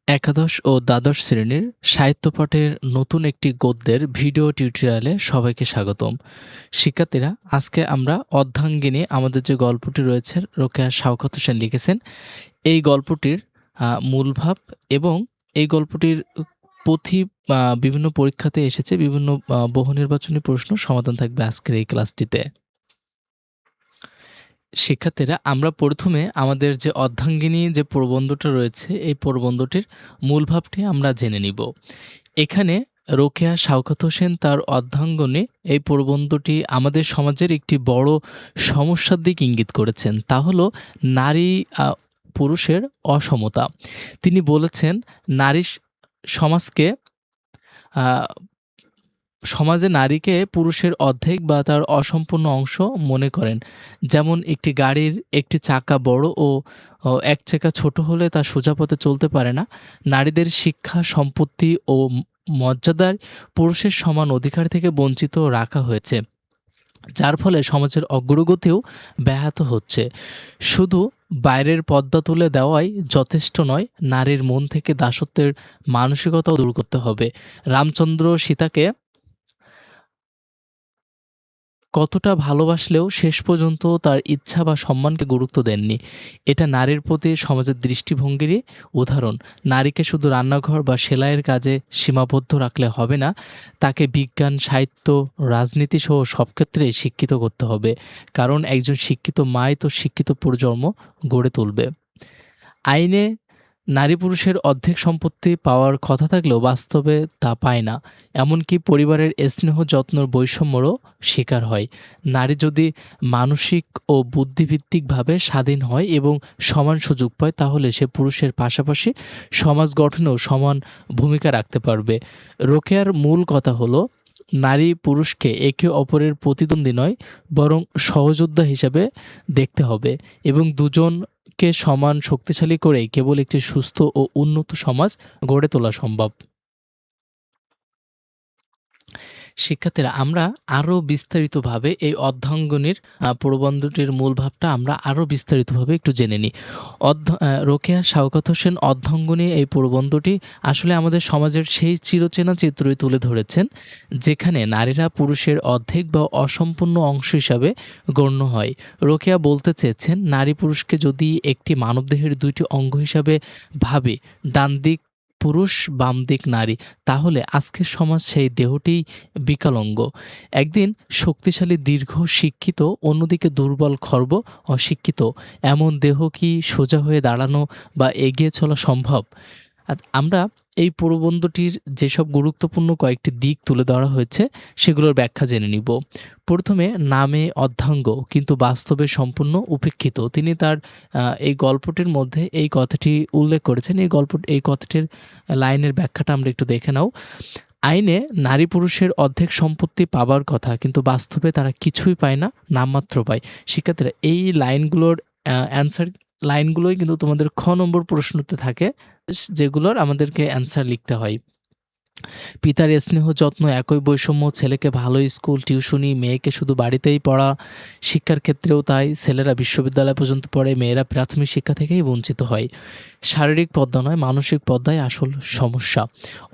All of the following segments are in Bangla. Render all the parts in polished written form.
একাদশ ও দ্বাদশ শ্রেণীর সাহিত্যপাঠের নতুন একটি গদ্যের ভিডিও টিউটোরিয়ালে সবাইকে স্বাগতম। শিক্ষার্থীরা, আজকে আমরা অর্ধাঙ্গিনী আমাদের যে গল্পটি রয়েছে রোকেয়া শওকত হোসেন লিখেছেন, এই গল্পটির মূল ভাব এবং এই গল্পটির পুঁথি বিভিন্ন পরীক্ষাতে এসেছে, বিভিন্ন বহু নির্বাচনী প্রশ্ন সমাধান থাকবে আজকের এই ক্লাসটিতে। শিক্ষার্থীরা, আমরা প্রথমে আমাদের যে অর্ধাঙ্গিনী যে প্রবন্ধটা রয়েছে এই প্রবন্ধটির মূল ভাবটি আমরা জেনে নিব। এখানে রোকেয়া শওকত হোসেন তার অর্ধাঙ্গনে এই প্রবন্ধটি আমাদের সমাজের একটি বড় সমস্যার দিক ইঙ্গিত করেছেন, তা হলো নারী পুরুষের অসমতা। তিনি বলেছেন নারী সমাজকে সমাজে নারীকে পুরুষের অর্ধেক বা তার অসম্পূর্ণ অংশ মনে করেন। যেমন একটি গাড়ির একটি চাকা বড় ও এক চাকা ছোট হলে তা সোজা পথে চলতে পারে না। নারীদের শিক্ষা, সম্পত্তি ও মর্যাদার পুরুষের সমান অধিকার থেকে বঞ্চিত রাখা হয়েছে, যার ফলে সমাজের অগ্রগতিও ব্যাহত হচ্ছে। শুধু বাইরের পর্দা তুলে দেওয়াই যথেষ্ট নয়, নারীর মন থেকে দাসত্বের মানসিকতাও দূর করতে হবে। রামচন্দ্র সীতাকে কতটা ভালোবাসলেও শেষ পর্যন্ত তার ইচ্ছা বা সম্মানকে গুরুত্ব দেননি। এটা নারীর প্রতি সমাজের দৃষ্টিভঙ্গিরই উদাহরণ। নারীকে শুধু রান্নাঘর বা সেলাইয়ের কাজে সীমাবদ্ধ রাখলে হবে না, তাকে বিজ্ঞান, সাহিত্য, রাজনীতি সহ সব ক্ষেত্রেই শিক্ষিত করতে হবে। কারণ একজন শিক্ষিত মাই তো শিক্ষিত প্রজন্ম গড়ে তুলবে। আইনে নারী পুরুষের অর্ধেক সম্পত্তি পাওয়ার কথা থাকলেও বাস্তবে তা পায় না। এমনকি পরিবারের স্নেহ যত্নর বৈষম্যরও শিকার হয়। নারী যদি মানসিক ও বুদ্ধিভিত্তিকভাবে স্বাধীন হয় এবং সমান সুযোগ পায়, তাহলে সে পুরুষের পাশাপাশি সমাজ গঠনেও সমান ভূমিকা রাখতে পারবে। রোকেয়ার মূল কথা হলো, নারী পুরুষকে একে অপরের প্রতিদ্বন্দ্বী নয়, বরং সহযোদ্ধা হিসাবে দেখতে হবে এবং দুজনকে সমান শক্তিশালী করেই কেবল একটি সুস্থ ও উন্নত সমাজ গড়ে তোলা সম্ভব। শিক্ষার্থীরা, আমরা আরও বিস্তারিতভাবে এই অর্ধাঙ্গিনীর প্রবন্ধটির মূল ভাবটা আমরা আরও বিস্তারিতভাবে একটু জেনে নিই। রোকেয়া শওকত হোসেন অর্ধাঙ্গিনী এই প্রবন্ধটি আসলে আমাদের সমাজের সেই চিরচেনা চিত্রই তুলে ধরেছেন, যেখানে নারীরা পুরুষের অর্ধেক বা অসম্পূর্ণ অংশ হিসাবে গণ্য হয়। রোকেয়া বলতে চেয়েছেন, নারী পুরুষকে যদি একটি মানবদেহের দুইটি অঙ্গ হিসাবে ভাবে, ডান দিক পুরুষ, বাম দিক নারী, তাহলে আজকের সমাজ সেই দেহটিই বিকলাঙ্গ। একদিন শক্তিশালী দীর্ঘ শিক্ষিত, অন্যদিকে দুর্বল খর্ব অশিক্ষিত, এমন দেহ কি সোজা হয়ে দাঁড়ানো বা এগিয়ে চলা সম্ভব? আমরা এই প্রবন্ধটির যেসব গুরুত্বপূর্ণ কয়েকটি দিক তুলে ধরা হয়েছে সেগুলোর ব্যাখ্যা জেনে নিব। প্রথমে, নামে অর্ধাঙ্গ কিন্তু বাস্তবে সম্পূর্ণ উপেক্ষিত। তিনি তার এই গল্পটির মধ্যে এই কথাটি উল্লেখ করেছেন। এই কথাটির লাইনের ব্যাখ্যাটা আমরা একটু দেখে নাও। আইনে নারী পুরুষের অর্ধেক সম্পত্তি পাবার কথা, কিন্তু বাস্তবে তারা কিছুই পায় না, নামমাত্র পায়। শিক্ষার্থীরা, এই লাইনগুলোই কিন্তু তোমাদের খ নম্বর প্রশ্নতে থাকে, যেগুলোর আমাদেরকে অ্যান্সার লিখতে হয়। পিতার স্নেহ যত্ন একই, বৈষম্য, ছেলেকে ভালো স্কুল, টিউশনি, মেয়েকে শুধু বাড়িতেই পড়া, শিক্ষার ক্ষেত্রেও তাই। ছেলেরা বিশ্ববিদ্যালয় পর্যন্ত পড়ে, মেয়েরা প্রাথমিক শিক্ষা থেকেই বঞ্চিত হয়। শারীরিক পর্দা নয়, মানসিক পর্দাই আসল সমস্যা।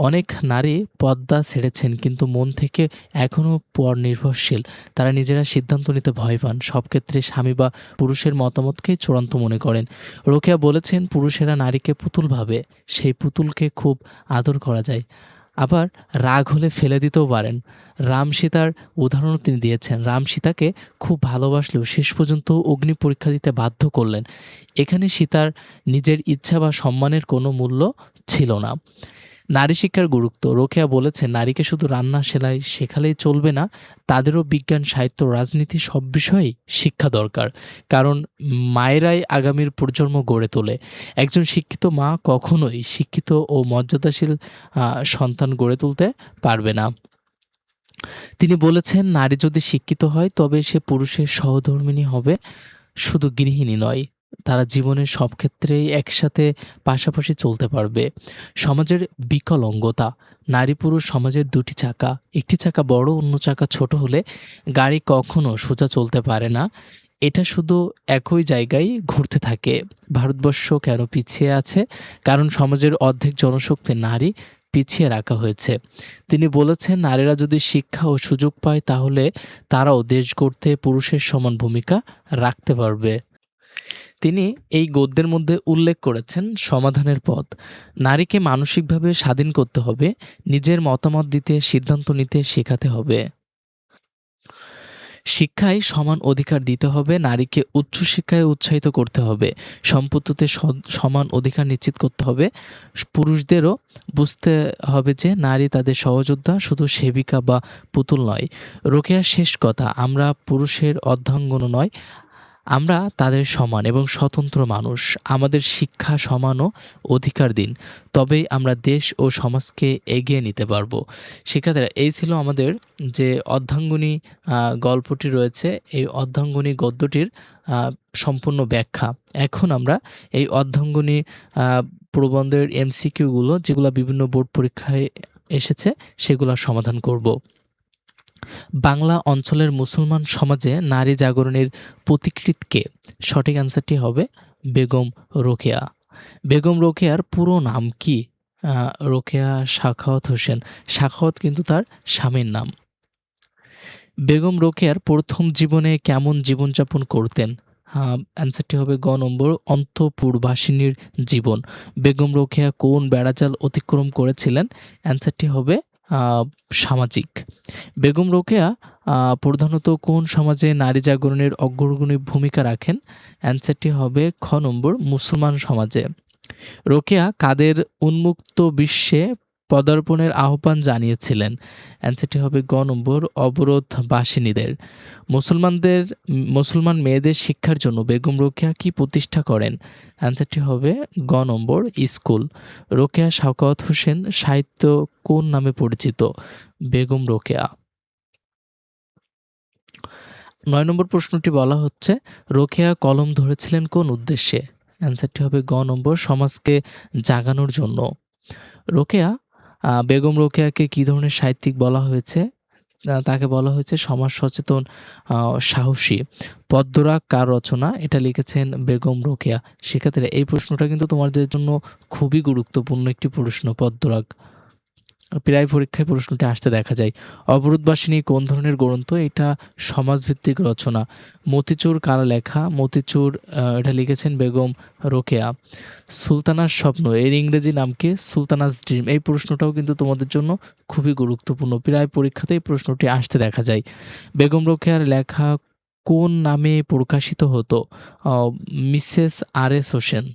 অনেক নারী পর্দা ছেড়েছেন কিন্তু মন থেকে এখনও পর নির্ভরশীল। তারা নিজেরা সিদ্ধান্ত নিতে ভয় পান, সব ক্ষেত্রে স্বামী বা পুরুষের মতামতকেই চূড়ান্ত মনে করেন। রোকেয়া বলেছেন, পুরুষেরা নারীকে পুতুল ভাবে, সেই পুতুলকে খুব আদর করা যায়, আবার রাগ হলে ফেলে দিতেও পারেন। রাম সীতার উদাহরণও তিনি দিয়েছেন। রাম সীতাকে খুব ভালোবাসলেও শেষ পর্যন্ত অগ্নি পরীক্ষা দিতে বাধ্য করলেন। এখানে সীতার নিজের ইচ্ছা বা সম্মানের কোনো মূল্য ছিল না। নারী শিক্ষার গুরুত্ব, রোকেয়া বলেছেন, নারীকে শুধু রান্না, সেলাই শেখালেই চলবে না, তাদেরও বিজ্ঞান, সাহিত্য, রাজনীতি সব বিষয়েই শিক্ষা দরকার। কারণ মায়েরাই আগামীর প্রজন্ম গড়ে তোলে। একজন শিক্ষিত মা কখনোই শিক্ষিত ও মর্যাদাশীল সন্তান গড়ে তুলতে পারবে না। তিনি বলেছেন, নারী যদি শিক্ষিত হয় তবে সে পুরুষের সহধর্মিণী হবে, শুধু গৃহিণী নয়। তারা জীবনের সব ক্ষেত্রেই একসাথে পাশাপাশি চলতে পারবে। সমাজের বিকলাঙ্গতা, নারী পুরুষ সমাজের দুটি চাকা, একটি চাকা বড়, অন্য চাকা ছোট হলে গাড়ি কখনো সোজা চলতে পারে না। এটা শুধু একই জায়গায় ঘুরতে থাকে। ভারতবর্ষ কেন পিছিয়ে আছে? কারণ সমাজের অর্ধেক জনশক্তি নারী, পিছিয়ে রাখা হয়েছে। তিনি বলেছেন, নারীরা যদি শিক্ষা ও সুযোগ পায় তাহলে তারাও দেশ গড়তে পুরুষের সমান ভূমিকা রাখতে পারবে। তিনি এই গদ্যের মধ্যে উল্লেখ করেছেন সমাধানের পথ। নারীকে মানসিকভাবে স্বাধীন করতে হবে, নিজের মতামত দিতে, সিদ্ধান্ত নিতে শেখাতে হবে। শিক্ষায় সমান অধিকার দিতে হবে, নারীকে উচ্চশিক্ষায় উৎসাহিত করতে হবে, সম্পত্তিতে সমান অধিকার নিশ্চিত করতে হবে। পুরুষদেরও বুঝতে হবে যে নারী তাদের সহযোদ্ধা, শুধু সেবিকা বা পুতুল নয়। রোকেয়ার শেষ কথা, আমরা পুরুষের অর্ধাঙ্গনও নয়, আমরা তাদের সমান এবং স্বতন্ত্র মানুষ। আমাদের শিক্ষা, সমান ও অধিকার দিন, তবেই আমরা দেশ ও সমাজকে এগিয়ে নিতে পারবো। শিক্ষার্থীরা, এই ছিল আমাদের যে অর্ধাঙ্গিনী গল্পটি রয়েছে, এই অর্ধাঙ্গিনী গদ্যটির সম্পূর্ণ ব্যাখ্যা। এখন আমরা এই অর্ধাঙ্গিনী প্রবন্ধের এমসিকিউগুলো, যেগুলো বিভিন্ন বোর্ড পরীক্ষায় এসেছে, সেগুলোর সমাধান করব। বাংলা অঞ্চলের মুসলমান সমাজে নারী জাগরণের পথিকৃৎ কে? সঠিক অ্যান্সারটি হবে বেগম রোকেয়া। বেগম রোকেয়ার পুরো নাম কি? রোকেয়া সাখাওয়াত হোসেন। সাখাওয়াত কিন্তু তার স্বামীর নাম। বেগম রোকেয়ার প্রথম জীবনে কেমন জীবনযাপন করতেন? অ্যান্সারটি হবে গ নম্বর, অন্তঃপুরবাসিনীর জীবন। বেগম রোকেয়া কোন বেড়াজাল অতিক্রম করেছিলেন? অ্যান্সারটি হবে সামাজিক। বেগম রোকেয়া প্রধানত কোন সমাজে নারী জাগরণের অগ্রগণী ভূমিকা রাখেন? অ্যান্সারটি হবে খ নম্বর, মুসলমান সমাজে। রোকেয়া কাদের উন্মুক্ত বিশ্বে পদার্পণের আহ্বান জানিয়েছিলেন? অ্যান্সারটি হবে গ নম্বর, অবরোধবাসিনীদের। মুসলমান মেয়েদের শিক্ষার জন্য বেগম রোকেয়া কি প্রতিষ্ঠা করেন? অ্যান্সারটি হবে গ নম্বর, স্কুল। রোকেয়া সাখাওয়াত হোসেন সাহিত্য কোন নামে পরিচিত? বেগম রোকেয়া। ৯ নম্বর প্রশ্নটি বলা হচ্ছে, রোকেয়া কলম ধরেছিলেন কোন উদ্দেশ্যে? অ্যান্সারটি হবে গ নম্বর, সমাজকে জাগানোর জন্য। বেগম রোকেয়াকে কী ধরনের সাহিত্যিক বলা হয়েছে? তাকে বলা হয়েছে সমাজ সচেতন, সাহসী। পদ্মরাগ কার রচনা? এটা লিখেছেন বেগম রোকেয়া। শিক্ষার্থীরা, এই প্রশ্নটা কিন্তু তোমাদের জন্য খুবই গুরুত্বপূর্ণ একটি প্রশ্ন। পদ্মরাগ প্রায় পরীক্ষায় প্রশ্নটি আসতে দেখা যায়। অবরোধবাসিনী কোন ধরনের গ্রন্থ? এটা সমাজভিত্তিক রচনা। মতিচুর কার লেখা? মতিচুর এটা লিখেছেন বেগম রোকেয়া। সুলতানার স্বপ্ন, এর ইংরেজি নাম কি? সুলতানাস ড্রিম। এই প্রশ্নটাও কিন্তু তোমাদের জন্য খুবই গুরুত্বপূর্ণ, প্রায় পরীক্ষাতেই প্রশ্নটি আসতে দেখা যায়। বেগম রোকেয়ার লেখা কোন নামে প্রকাশিত হতো? মিসেস আর এস হোসেন।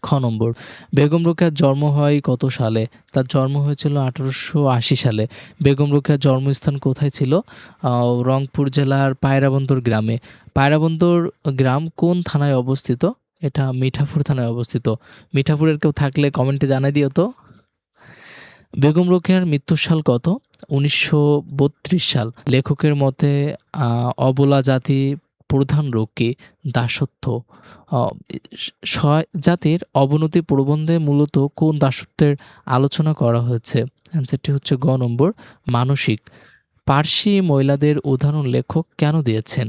খ নম্বর, বেগম রোকেয়ার জন্ম হয় কত সালে? তার জন্ম হয়েছিল 1880 সালে। বেগম রোকেয়ার জন্মস্থান কোথায় ছিল? রংপুর জেলার পায়রাবন্দর গ্রামে। পায়রাবন্দর গ্রাম কোন থানায় অবস্থিত? এটা মিঠাপুর থানায় অবস্থিত। মিঠাপুরের কেউ থাকলে কমেন্টে জানাই দিও তো। বেগম রোকেয়ার মৃত্যুর সাল কত? 1932 সাল। লেখকের মতে অবলা জাতি প্রধান রোগ কি? দাসত্ব। জাতির অবনতি প্রবন্ধে মূলত কোন দাসত্বের আলোচনা করা হয়েছে? অ্যান্সারটি হচ্ছে গ নম্বর, মানসিক। পার্সি মহিলাদের উদাহরণ লেখক কেন দিয়েছেন?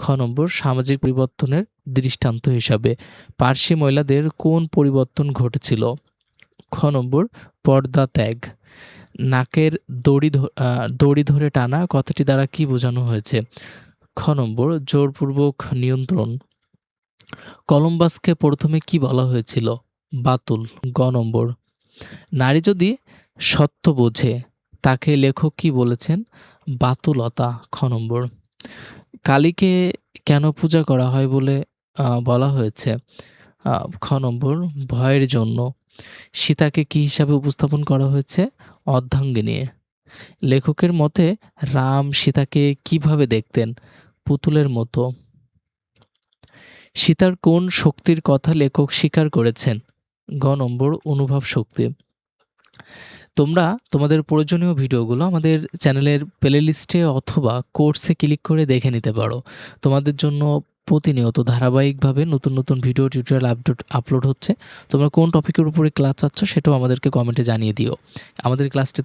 খ নম্বর, সামাজিক পরিবর্তনের দৃষ্টান্ত হিসাবে। পার্সি মহিলাদের কোন পরিবর্তন ঘটেছিল? খ নম্বর, পর্দা ত্যাগ। নাকের দড়ি ধরে টানা কথাটি দ্বারা কি বোঝানো হয়েছে? খ নম্বর, জোরপূর্বক নিয়ন্ত্রণ। কলম্বাসকে প্রথমে কি বলা হয়েছিল? বাতুল। গ নম্বর, নারী যদি সত্য বোঝে তাকে লেখক কি বলেছেন? বাতুলতা। খ নম্বর, কালীকে কেন পূজা করা হয় বলে বলা হয়েছে? খ নম্বর, ভয়ের জন্য। সীতাকে কি হিসাবে উপস্থাপন করা হয়েছে? অর্ধাঙ্গিনী। লেখকের মতে রাম সীতাকে কিভাবে দেখতেন? পুতুলের মতো। সীতার কোন শক্তির কথা লেখক স্বীকার করেছেন? গ নম্বর, অনুভব শক্তি। তোমরা তোমাদের প্রয়োজনীয় ভিডিওগুলো আমাদের চ্যানেলের প্লেলিস্টে অথবা কোর্সে ক্লিক করে দেখে নিতে পারো। তোমাদের জন্য প্রতিনিয়ত ধারাবাহিকভাবে নতুন নতুন ভিডিও টিউটোরিয়াল আপলোড হচ্ছে। তোমরা কোন টপিকের উপরে ক্লাস চাচ্ছ সেটাও আমাদেরকে কমেন্টে জানিয়ে দিও। আমাদের ক্লাসটি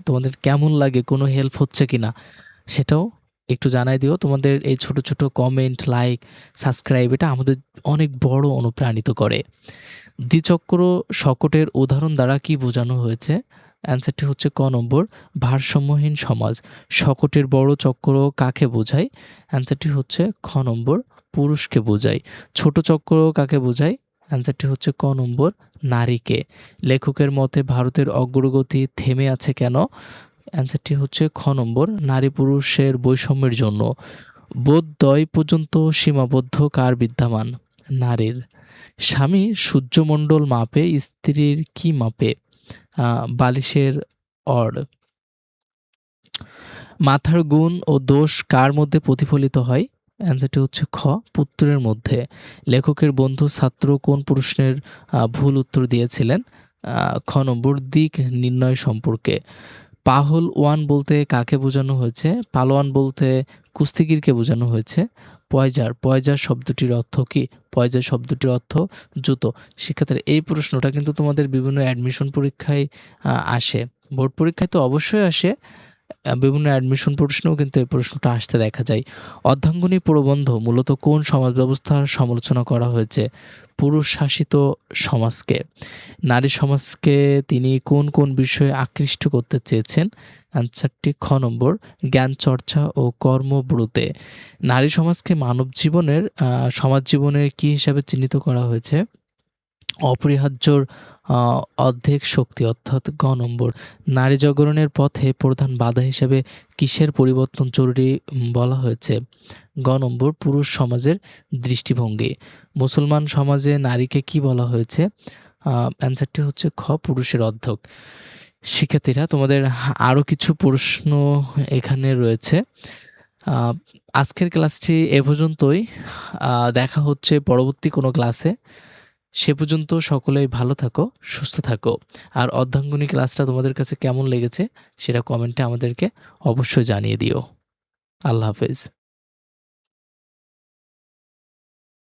তোমাদের কেমন লাগে, কোনো হেল্প হচ্ছে কিনা সেটাও একটু জানায় দিও। তোমাদের এই ছোট, ছোট কমেন্ট, লাইক, সাবস্ক্রাইব এটা আমাদের অনেক বড় অনুপ্রাণিত করে। দ্বিচক্র শকটের উদাহরণ দ্বারা কি বোঝানো হয়েছে? অ্যান্সারটি হচ্ছে ক নম্বর ভারসাম্যহীন সমাজ। শকটের বড় চক্র কাকে বোঝায়? অ্যান্সারটি হচ্ছে খ নম্বর পুরুষকে বোঝায়। ছোট চক্র কাকে বোঝায়? অ্যান্সারটি হচ্ছে ক নম্বর নারীকে। লেখকের মতে ভারতের অগ্রগতি থেমে আছে কেন? অ্যান্সারটি হচ্ছে খ নম্বর নারী পুরুষের বৈষম্যের জন্য। বোধদ্বয় পর্যন্ত সীমাবদ্ধ কার বিদ্যমান? নারীর। স্বামী সূর্যমণ্ডল মাপে, স্ত্রীর কি মাপে? বালিশের অড়। মাথার গুণ ও দোষ কার মধ্যে প্রতিফলিত হয়? অ্যান্সারটি হচ্ছে খ পুত্রের মধ্যে। লেখকের বন্ধু ছাত্র কোন প্রশ্নের ভুল উত্তর দিয়েছিলেন? খ নম্বর দিক নির্ণয় সম্পর্কে। পাহলওয়ান বলতে কাকে বোঝানো হয়েছে? পালোয়ান বলতে কুস্তিগিরকে বোঝানো হয়েছে। পয়জার, পয়জার শব্দটির অর্থ কী? পয়জার শব্দটির অর্থ জুতো। শিক্ষার্থীরা এই প্রশ্নটা কিন্তু তোমাদের বিভিন্ন অ্যাডমিশন পরীক্ষায় আসে। বোর্ড পরীক্ষায় তো অবশ্যই আসে, বিভিন্ন অ্যাডমিশন প্রশ্নেও কিন্তু এই প্রশ্নটা আসতে দেখা যায়। অর্ধাঙ্গিনী প্রবন্ধ মূলত কোন সমাজ ব্যবস্থার সমালোচনা করা হয়েছে? পুরুষ শাসিত সমাজকে। নারী সমাজকে তিনি কোন কোন বিষয়ে আকৃষ্ট করতে চেয়েছেন? অ্যান্সারটি খ নম্বর জ্ঞান চর্চা ও কর্মব্রতে। নারী সমাজকে মানব জীবনের সমাজ জীবনের কী হিসাবে চিহ্নিত করা হয়েছে? অপরিহার্যর অর্ধেক শক্তি, অর্থাৎ গ নম্বর। নারী জাগরণের পথে প্রধান বাধা হিসেবে কিসের পরিবর্তন জরুরি বলা হয়েছে? গ নম্বর পুরুষ সমাজের দৃষ্টিভঙ্গি। মুসলমান সমাজে নারীকে কি বলা হয়েছে? অ্যান্সারটি হচ্ছে খ পুরুষের অর্ধেক। শিক্ষার্থীরা তোমাদের আরও কিছু প্রশ্ন এখানে রয়েছে। আজকের ক্লাসটি এ পর্যন্তই। দেখা হচ্ছে পরবর্তী কোনো ক্লাসে। সে পর্যন্ত সকলেই ভালো থাকো, সুস্থ থাকো। আর অর্ধাঙ্গিনী ক্লাসটা তোমাদের কাছে কেমন লেগেছে সেটা কমেন্টে আমাদেরকে অবশ্যই জানিয়ে দিও। আল্লাহ হাফেজ।